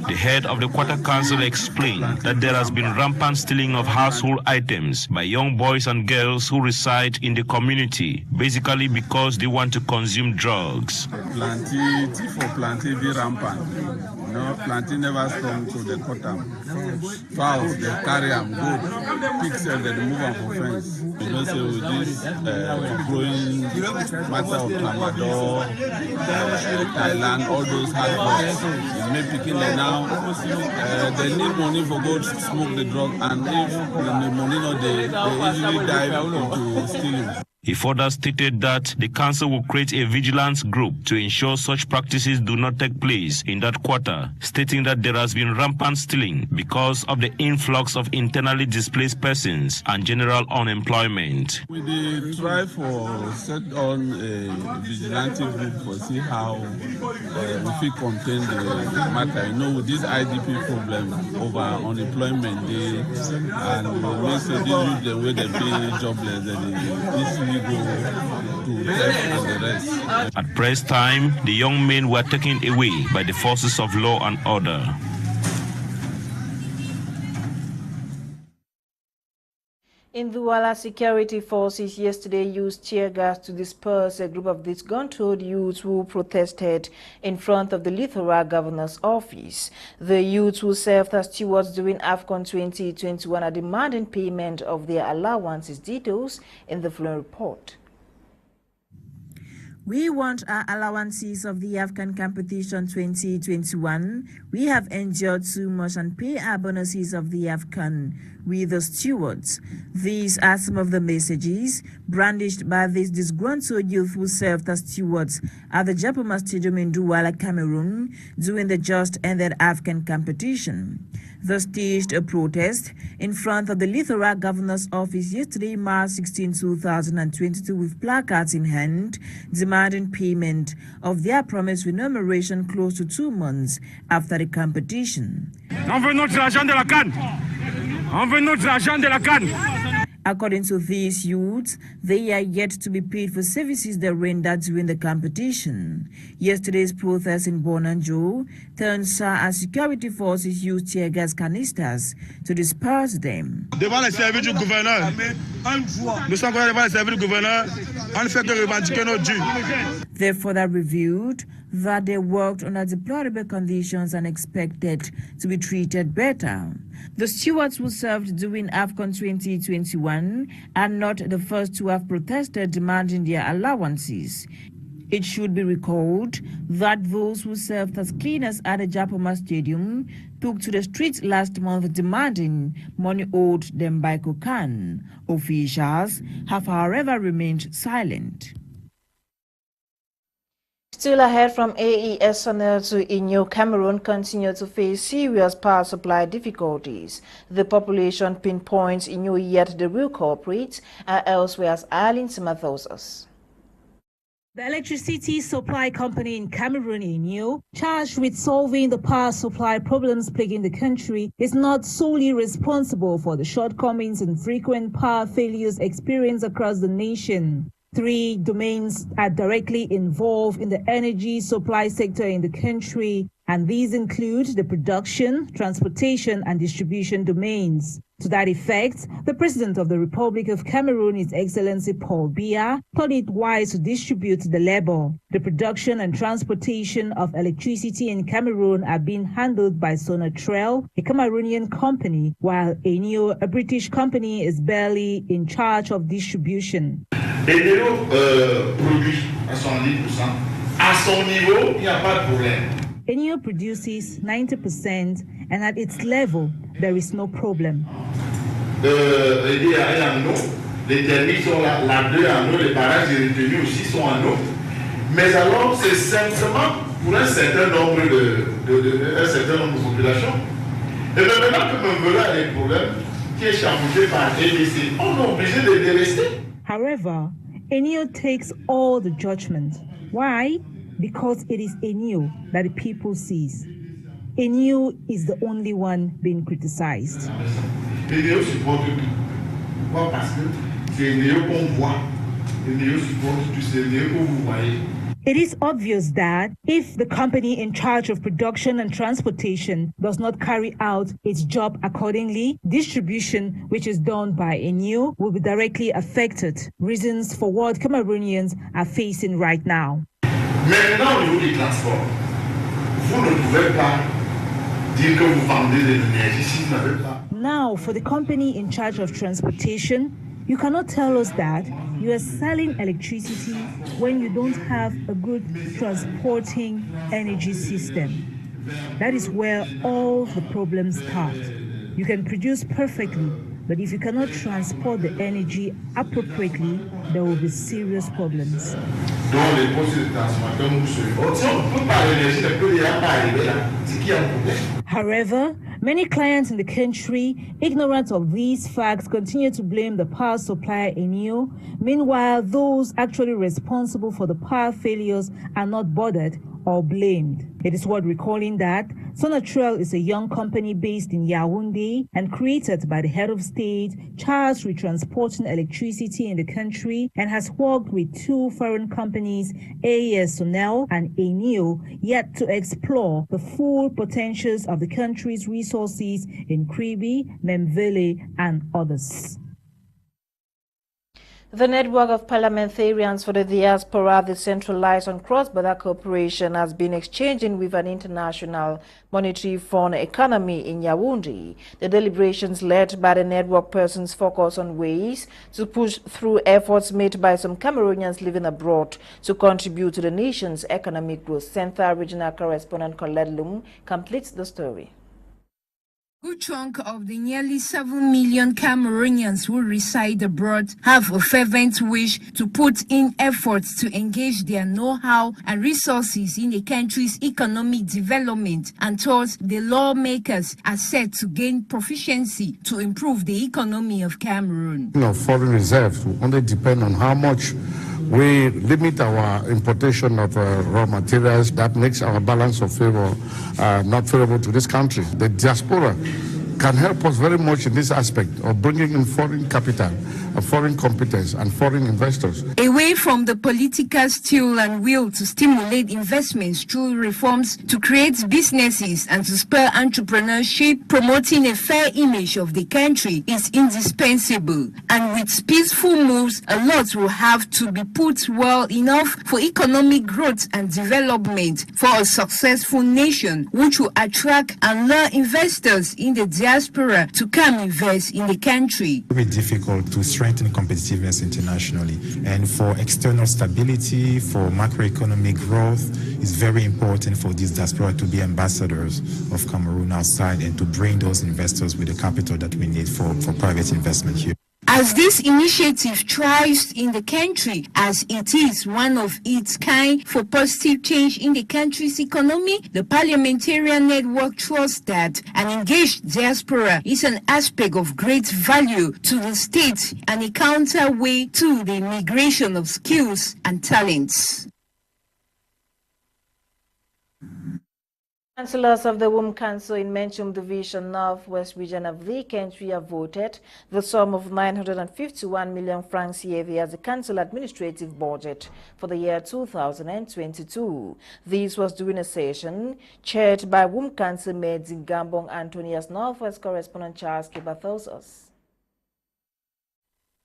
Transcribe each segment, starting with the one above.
The head of the Quarter Council explained that there has been rampant stealing of household items by young boys and girls who reside in the community, basically because they want to consume drugs. Plenty be rampant. No, plenty never strong to the quarter. Fowls, they carry them good. Pigs, they move them for fence. You know, so this growing matter of Tramadol, Thailand, all those hard drugs. You may pick in there now. They need money for go smoke the drug, and if the money not they easily dive into stealing. He further stated that the council will create a vigilance group to ensure such practices do not take place in that quarter, stating that there has been rampant stealing because of the influx of internally displaced persons and general unemployment. We did try for set on a vigilante group for see how we contain the matter. You know, with this IDP problem over unemployment, they and we say this youth the way they be jobless, they At press time, the young men were taken away by the forces of law and order. In Douala, security forces yesterday used tear gas to disperse a group of disgruntled youths who protested in front of the Littoral Governor's office. The youths who served as stewards during AFCON 2021 are demanding payment of their allowances. Details in the following report. We want our allowances of the Afghan competition 2021. We have endured too much and pay our bonuses of the Afghan. We the stewards. These are some of the messages brandished by these disgruntled youth who served as stewards at the Diaspora Stadium in Douala, Cameroon during the just ended Afghan competition. They staged a protest in front of the Littoral Governor's office yesterday, March 16, 2022, with placards in hand, demanding payment of their promised remuneration close to 2 months after the competition. According to these youths, they are yet to be paid for services they rendered during the competition. Yesterday's protest in Bonanjo turned sour as security forces used tear gas canisters to disperse them. Devant les services du gouverneur, nous sommes devant les services du gouverneur, on ne fait que revendiquer nos dûs. They further revealed that they worked under deplorable conditions and expected to be treated better. The stewards who served during AFCON 2021 are not the first to have protested demanding their allowances. It should be recalled that those who served as cleaners at the Diaspora Stadium took to the streets last month demanding money owed them by Kokan. Officials have, however, remained silent. Still ahead from AESNL to Inyo, Cameroon continue to face serious power supply difficulties. The population pinpoints Inyo, yet the real culprits are elsewhere, as Arlene Simathosas. The electricity supply company in Cameroon, Inyo, charged with solving the power supply problems plaguing the country, is not solely responsible for the shortcomings and frequent power failures experienced across the nation. 3 domains are directly involved in the energy supply sector in the country, and these include the production, transportation, and distribution domains. To that effect, the President of the Republic of Cameroon, His Excellency Paul Biya, thought it wise to distribute the labor. The production and transportation of electricity in Cameroon are being handled by Sonatrel, a Cameroonian company, while Enio, a British company, is barely in charge of distribution. Enio produit à 110%. À son niveau, il n'y a pas de problème. Enio produces 90%, and at its level, there is no problem. Il y a un eau, les thermiques sont là, la 2 en eau, les barrages de retenue aussi sont en eau. Mais alors, c'est simplement pour un certain nombre de populations. Et bien maintenant que Membela a des problèmes, qui est chapeauté par ABC, on est obligé de les rester. However, Enio takes all the judgment. Why? Because it is Enio that the people sees. Enio is the only one being criticized. Enio supporte tout. Pourquoi? Parce que It is obvious that if the company in charge of production and transportation does not carry out its job accordingly, distribution, which is done by Enio, will be directly affected. Reasons for what Cameroonians are facing right now. Maintenant, au niveau du transport, vous ne pouvez pas dire que vous vendez de l'énergie si vous n'avez pas. Now, for the company in charge of transportation, you cannot tell us that you are selling electricity when you don't have a good transporting energy system. That is where all the problems start. You can produce perfectly, but if you cannot transport the energy appropriately, there will be serious problems. However, many clients in the country, ignorant of these facts, continue to blame the power supplier Enio. Meanwhile, those actually responsible for the power failures are not bothered or blamed. It is worth recalling that Sonatrel is a young company based in Yaoundé and created by the head of state, charged with transporting electricity in the country, and has worked with two foreign companies, AES Sonel and Enio, yet to explore the full potentials of the country's resources in Kribi, Memvele, and others. The network of parliamentarians for the Diaspora, decentralized on cross-border cooperation, has been exchanging with an international monetary fund economy in Yaoundé. The deliberations led by the network persons focus on ways to push through efforts made by some Cameroonians living abroad to contribute to the nation's economic growth. Center regional correspondent Colette Lum completes the story. A good chunk of the nearly 7 million Cameroonians who reside abroad have a fervent wish to put in efforts to engage their know-how and resources in the country's economic development, and thus the lawmakers are set to gain proficiency to improve the economy of Cameroon. Foreign reserves will only depend on how much we limit our importation of raw materials. That makes our balance of favor not favorable to this country. The diaspora can help us very much in this aspect of bringing in foreign capital, foreign competence, and foreign investors. Away from the political steel and will to stimulate investments through reforms to create businesses and to spur entrepreneurship, promoting a fair image of the country is indispensable. And with peaceful moves, a lot will have to be put well enough for economic growth and development for a successful nation, which will attract and lure investors in the diaspora to come invest in the country. It will be difficult to strengthen competitiveness internationally, and for external stability, for macroeconomic growth, it's very important for these diaspora to be ambassadors of Cameroon outside and to bring those investors with the capital that we need for private investment here. As this initiative thrives in the country, as it is one of its kind for positive change in the country's economy, the parliamentarian network trusts that an engaged diaspora is an aspect of great value to the state and a counterweight to the migration of skills and talents. Councillors of the Womb Council in Menchum Division, Northwest Region of the country have voted the sum of 951 million francs CFA as the council administrative budget for the year 2022. This was during a session chaired by Womb Council Mayor Gambong Antonia's Northwest correspondent Charles Akeba tells us.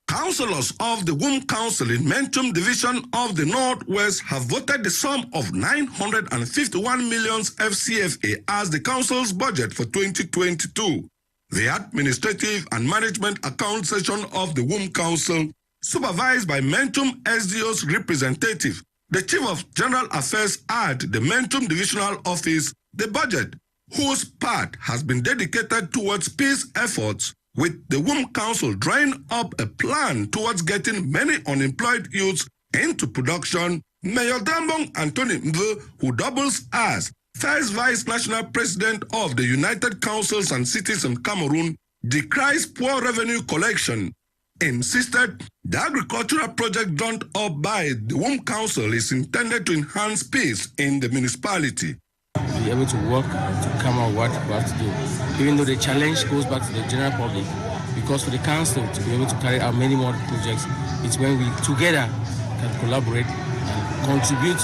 Councillors of the Womb Council in Menchum Division of the Northwest have voted the sum of 951 million FCFA as the council's budget for 2022. The Administrative and Management Account session of the Womb Council, supervised by Menchum SDO's representative, the Chief of General Affairs at the Menchum Divisional Office, the budget, whose part has been dedicated towards peace efforts, with the Womb Council drawing up a plan towards getting many unemployed youths into production. Mayor Dambong Anthony Mve, who doubles as first Vice National President of the United Councils and Cities in Cameroon, decries poor revenue collection, insisted the agricultural project drawn up by the Womb Council is intended to enhance peace in the municipality. Be able to work and to come out what we have to do. Even though the challenge goes back to the general public, because for the council to be able to carry out many more projects, it's when we together can collaborate and contribute.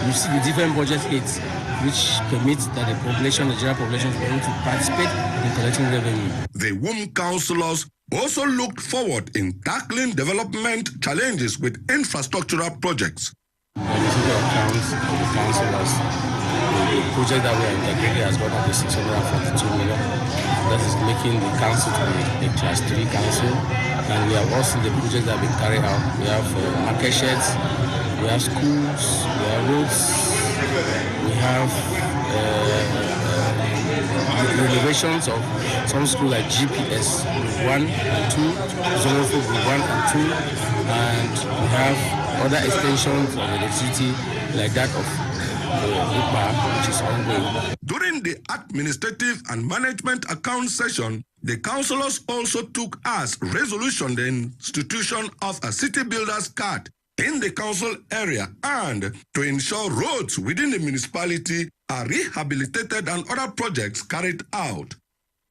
You see the different budget aids, which permits that the general population, to be able to participate in collecting revenue. The WOM councillors also looked forward in tackling development challenges with infrastructural projects. The accounts of the councillors, the project that we are integrating has got up to 642 million. That is making the council to be a class 3 council. And we have also the projects that have been carried out. We have market sheds, we have schools, we have roads, we have renovations of some schools like GPS Group 1 and 2, Zonofo Group 1 and 2, and we have other extensions of electricity like that of Akeba, which is ongoing. During the administrative and management account session, the councillors also took as resolution the institution of a city builder's card in the council area and to ensure roads within the municipality are rehabilitated and other projects carried out.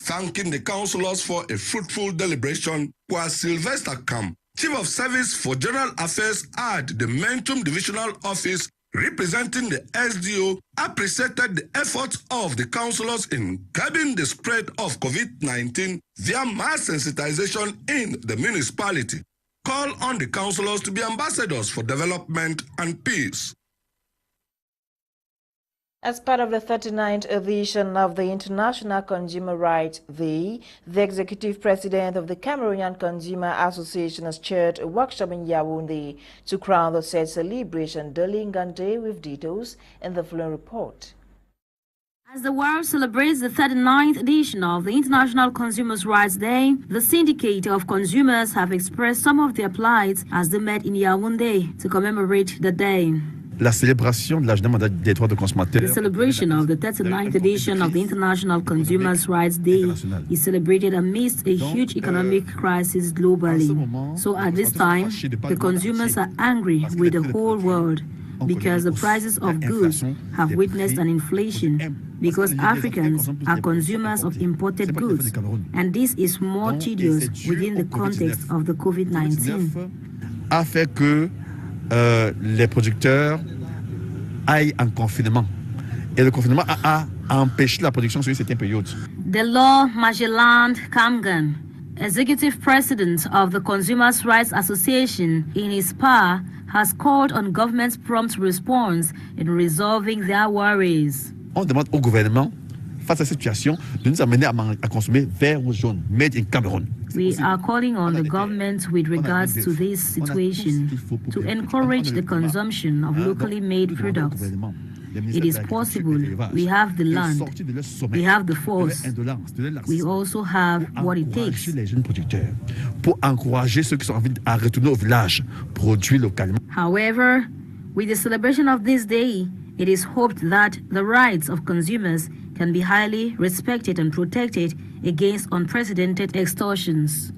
Thanking the councillors for a fruitful deliberation was Sylvester Camp, Chief of Service for General Affairs at the Mentum Divisional Office, representing the SDO, appreciated the efforts of the councillors in curbing the spread of COVID-19 via mass sensitization in the municipality. Call on the councillors to be ambassadors for development and peace. As part of the 39th edition of the International Consumer Rights Day, the Executive President of the Cameroonian Consumer Association has chaired a workshop in Yaoundé to crown the said celebration. Delingante with details in the following report. As the world celebrates the 39th edition of the International Consumers' Rights Day, the Syndicate of Consumers have expressed some of their plights as they met in Yaoundé to commemorate the day. La célébration de la journée mondiale des droits de consommateur. The celebration of the 39th edition of the International Consumers' Rights Day is celebrated amidst a huge economic crisis globally. So at this time, the consumers are angry with the whole world because the prices of goods have witnessed an inflation, because Africans are consumers of imported goods, and this is more tedious within the context of the COVID-19. A fait que les producteurs aillent en confinement. Et le confinement a empêché la production sur une certaine période. Delors Magellan Kamgan, Executive President of the Consumers' Rights Association in his PA, has called on government's prompt response in resolving their worries. On demande au gouvernement, face à cette situation, de nous amener à consommer vert ou jaune, made in Cameroon. We are calling on the government with regards to this situation to encourage the consumption of locally made products. It is possible. We have the land, we have the force, we also have what it takes. However, with the celebration of this day, it is hoped that the rights of consumers can be highly respected and protected against unprecedented extortions.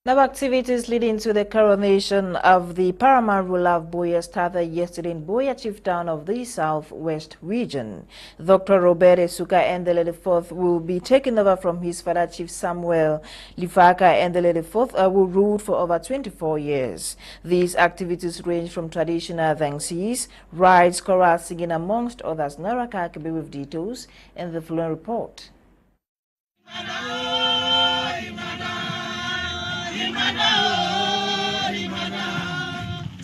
Now, activities leading to the coronation of the paramount ruler of Buea started yesterday in Buea, chief town of the southwest region. Dr. Robert Esuka Endele IV will be taking over from his father, Chief Samuel Lifaka Endele IV, who ruled for over 24 years. These activities range from traditional dances, rides, choral singing, amongst others. Naraka Akeba with details in the following report.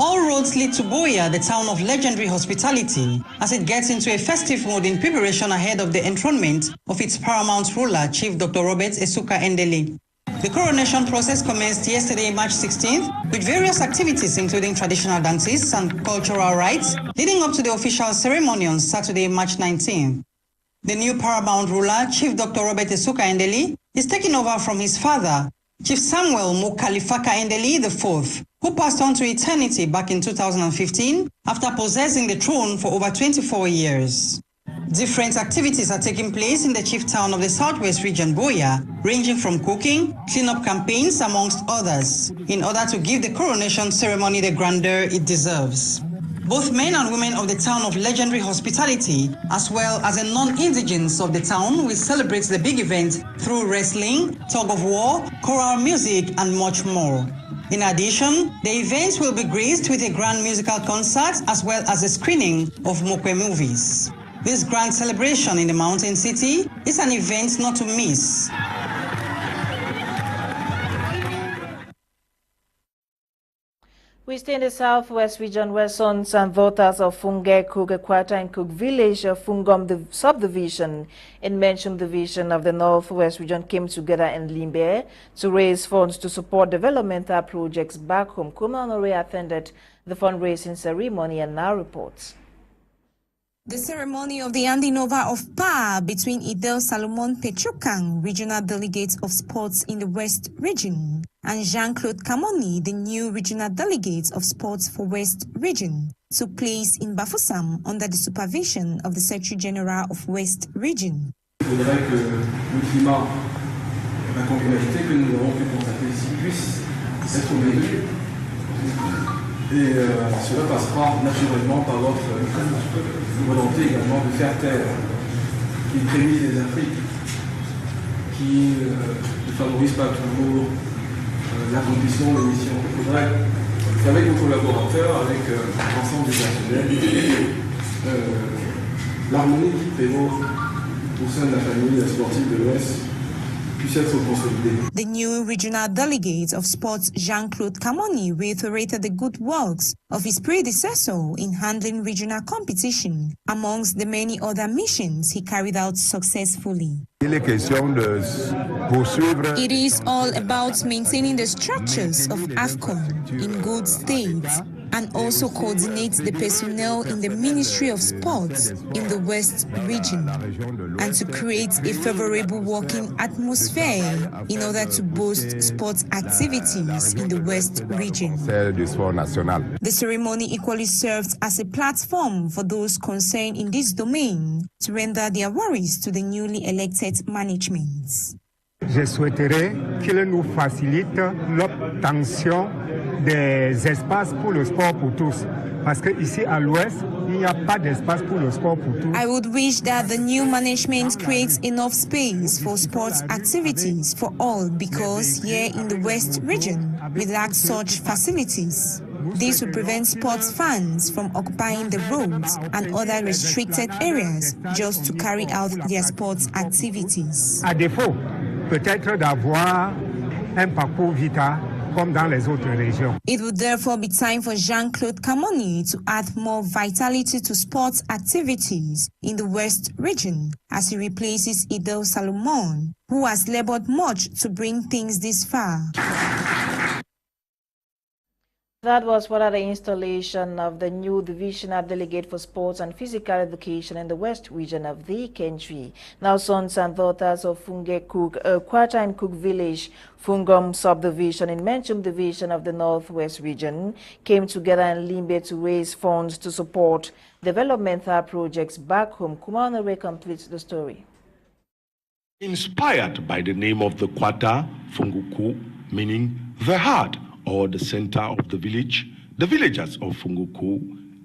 All roads lead to Buea, the town of legendary hospitality, as it gets into a festive mood in preparation ahead of the enthronement of its paramount ruler, Chief Dr. Robert Esuka Endele. The coronation process commenced yesterday, March 16th, with various activities including traditional dances and cultural rites, leading up to the official ceremony on Saturday, March 19th. The new paramount ruler, Chief Dr. Robert Esuka Endele, is taking over from his father, Chief Samuel Mukalifaka Endele IV, who passed on to eternity back in 2015 after possessing the throne for over 24 years. Different activities are taking place in the chief town of the southwest region, Buea, ranging from cooking, cleanup campaigns, amongst others, in order to give the coronation ceremony the grandeur it deserves. Both men and women of the town of legendary hospitality, as well as the non-indigents of the town, will celebrate the big event through wrestling, tug of war, choral music, and much more. In addition, the event will be graced with a grand musical concert as well as a screening of Mokwe movies. This grand celebration in the mountain city is an event not to miss. We stay in the southwest region where sons and daughters of Funge, Cook, Equata and Cook village of Fungom subdivision in Menchum division of the northwest region came together in Limbe to raise funds to support developmental projects back home. Kuma Honore attended the fundraising ceremony and now reports. The ceremony of the handing over of power between Idel Salomon Nsungkikang, regional delegate of sports in the West region, and Jean-Claude Kamoni, the new regional delegate of sports for West region, took place in Bafoussam under the supervision of the Secretary General of West region. Il faudrait que le climat, la convivialité que nous avons pu constater ici puisse être maintenu. Et cela passera naturellement par votre volonté également de faire taire les prémices des Afriques qui ne favorisent pas toujours l'accomplissement des missions. Il faudrait qu'avec vos collaborateurs, avec l'ensemble des personnels, l'harmonie qui prévaut au sein de la famille sportive de l'Ouest puisse être consolidée. The new regional delegate of sports, Jean-Claude Kamoni, reiterated the good works of his predecessor in handling regional competition, amongst the many other missions he carried out successfully. It is all about maintaining the structures of AFCON in good state and also coordinate the personnel in the Ministry of Sports in the West region and to create a favorable working atmosphere in order to boost sports activities in the West region. The ceremony equally served as a platform for those concerned in this domain to render their worries to the newly elected management. Je souhaiterais qu'il nous facilite l'obtention des espaces pour le sport pour tous. Parce qu'ici à l'Ouest, il n'y a pas d'espace pour le sport pour tous. I would wish that the new management creates enough space for sports activities for all because here in the West region, we lack such facilities. This will prevent sports fans from occupying the roads and other restricted areas just to carry out their sports activities. À défaut, peut-être d'avoir un parcours vita comme dans les autres régions. It would therefore be time for Jean-Claude Kamoni to add more vitality to sports activities in the West region as he replaces Idel Salomon, who has labored much to bring things this far. That was part of the installation of the new divisional delegate for sports and physical education in the West region of the country. Now, sons and daughters of Funge Cook, Equata and Cook village, Fungom subdivision in Menchum division of the Northwest region came together in Limbe to raise funds to support developmental projects back home. Kumanore completes the story. Inspired by the name of the Quata, Funguku, meaning the heart, or the center of the villagers of Funguku,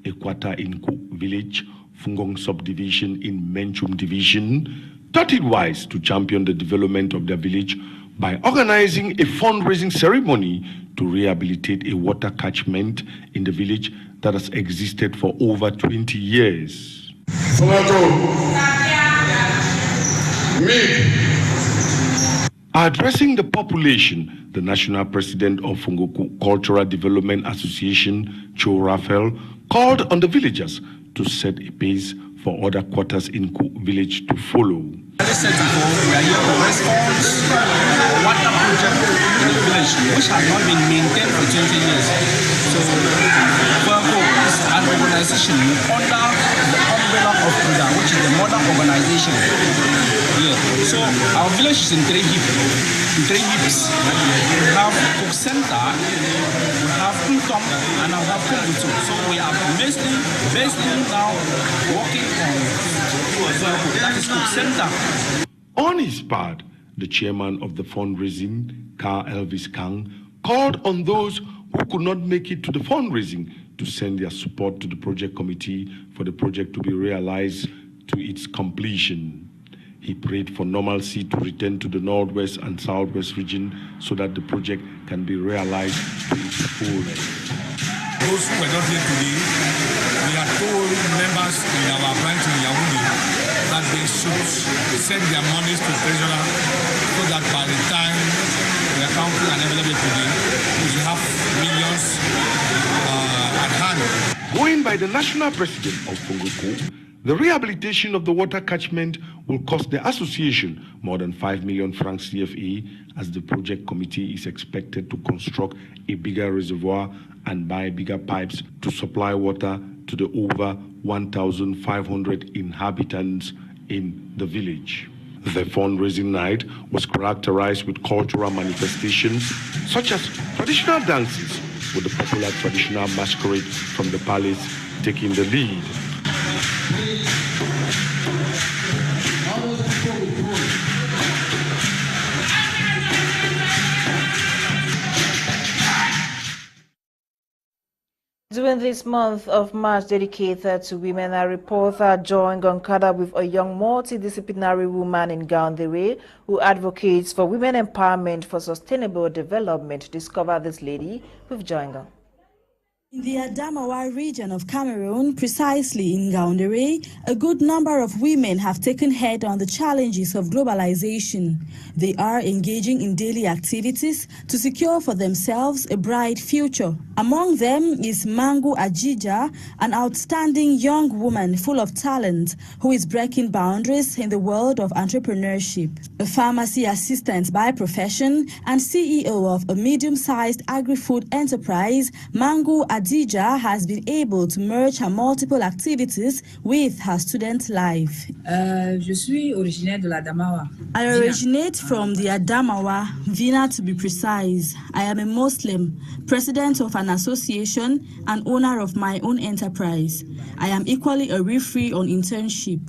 Equata in Cook village, Fungong subdivision in Menchum division, thought it wise to champion the development of their village by organizing a fundraising ceremony to rehabilitate a water catchment in the village that has existed for over 20 years. Addressing the population, the national president of Funguku Cultural Development Association, Cho Raphael, called on the villagers to set a pace for other quarters in Cook village to follow. As I said before, we are here to respond to a water project in the village which has not been maintained for 20 years. So, Funguku is an organization under the umbrella of PUDA, which is the mother organization. Yeah. So, our village is in three hips. We have Cook Center, we have Income, and we have Funguku. So, we are basically now working on that is Cook Center. On his part, the chairman of the fundraising, Elvis Kang, called on those who could not make it to the fundraising to send their support to the project committee for the project to be realized to its completion. He prayed for normalcy to return to the Northwest and Southwest region so that the project can be realized to its fullest. Those who were not here today, we are told members in our branch in Yaoundé that they should send their monies to the treasurer so that by the time we are counting and available today, we should have millions at hand. Going by the national president of Fongoko, the rehabilitation of the water catchment will cost the association more than 5 million francs CFA, as the project committee is expected to construct a bigger reservoir and buy bigger pipes to supply water to the over 1,500 inhabitants in the village. The fundraising night was characterized with cultural manifestations such as traditional dances, with the popular traditional masquerade from the palace taking the lead. During this month of March dedicated to women, a reporter joined Gonkada with a young multidisciplinary woman in Gaundere who advocates for women empowerment for sustainable development. Discover this lady with Joinga. In the Adamawa region of Cameroon, precisely in Gaundere, a good number of women have taken head on the challenges of globalization. They are engaging in daily activities to secure for themselves a bright future. Among them is Mangu Ajija, an outstanding young woman full of talent who is breaking boundaries in the world of entrepreneurship. A pharmacy assistant by profession and CEO of a medium-sized agri-food enterprise, Mangu Ajija has been able to merge her multiple activities with her student life. Je suis originaire de l'Adamawa. I originate from the Adamawa, Vina to be precise. I am a Muslim, president of an association and owner of my own enterprise. I am equally a referee on internship.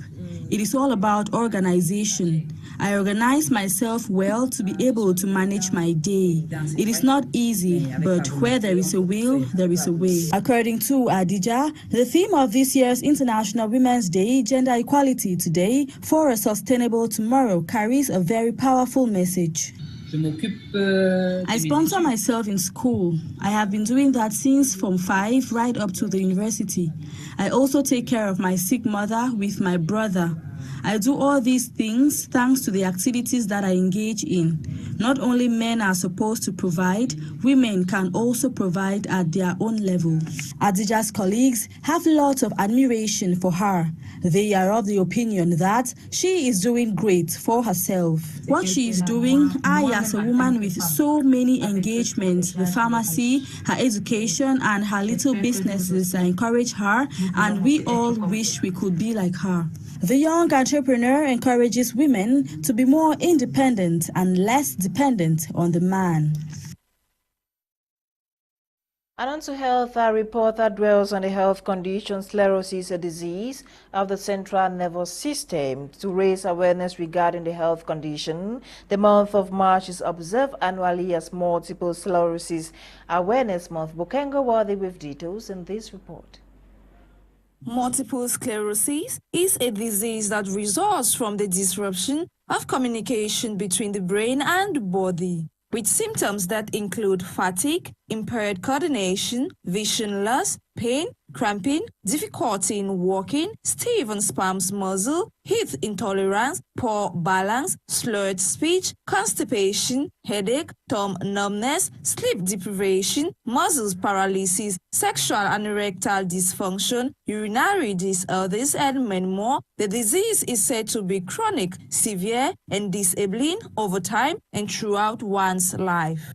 It is all about organization. I organize myself well to be able to manage my day. It is not easy, but where there is a will, there is a way. According to Adija, the theme of this year's International Women's Day, Gender Equality Today, for a Sustainable Tomorrow, carries a very powerful message. I sponsor myself in school. I have been doing that since Form 5 right up to the university. I also take care of my sick mother with my brother. I do all these things thanks to the activities that I engage in. Not only men are supposed to provide, women can also provide at their own level. Adija's colleagues have lots of admiration for her. They are of the opinion that she is doing great for herself. What she is doing, I as a woman with so many engagements, the pharmacy, her education and her little businesses, I encourage her, and we all wish we could be like her. The young entrepreneur encourages women to be more independent and less dependent on the man. And on to health, our reporter dwells on the health condition sclerosis, a disease of the central nervous system. To raise awareness regarding the health condition, the month of March is observed annually as Multiple Sclerosis Awareness Month. Bukenga Worthy with details in this report. Multiple sclerosis is a disease that results from the disruption of communication between the brain and the body, with symptoms that include fatigue, impaired coordination, vision loss, pain, cramping, difficulty in walking, stiff and spasms muscle, heat intolerance, poor balance, slurred speech, constipation, headache, thumb numbness, sleep deprivation, muscles paralysis, sexual and erectile dysfunction, urinary disorders, and many more. The disease is said to be chronic, severe, and disabling over time and throughout one's life.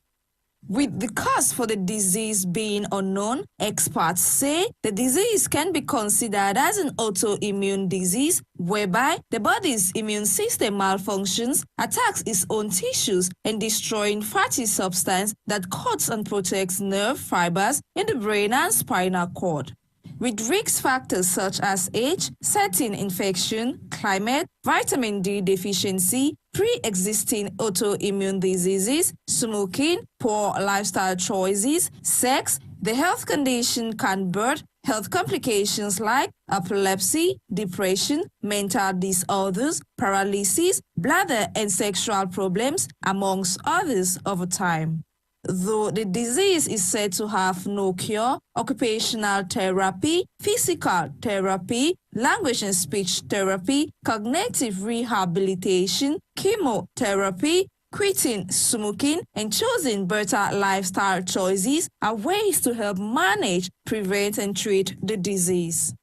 With the cause for the disease being unknown, experts say the disease can be considered as an autoimmune disease whereby the body's immune system malfunctions, attacks its own tissues, and destroying fatty substance that coats and protects nerve fibers in the brain and spinal cord. With risk factors such as age, certain infection, climate, vitamin D deficiency, pre-existing autoimmune diseases, smoking, poor lifestyle choices, sex, The health condition can birth health complications like epilepsy, depression, mental disorders, paralysis, bladder and sexual problems, amongst others over time. Though the disease is said to have no cure, occupational therapy, physical therapy, language and speech therapy, cognitive rehabilitation, chemotherapy, quitting smoking, and choosing better lifestyle choices are ways to help manage, prevent, and treat the disease.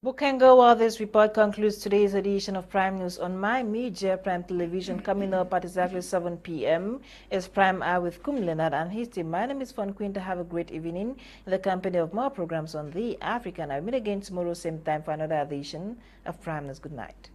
Bukenga, while this report concludes today's edition of Prime News on My Media Prime Television, coming up at exactly 7 p.m. is Prime Hour with Kum Leonard and his team. My name is Fon Quinter. Have a great evening in the company of more programs on The African. I'll meet again tomorrow, same time, for another edition of Prime News. Good night.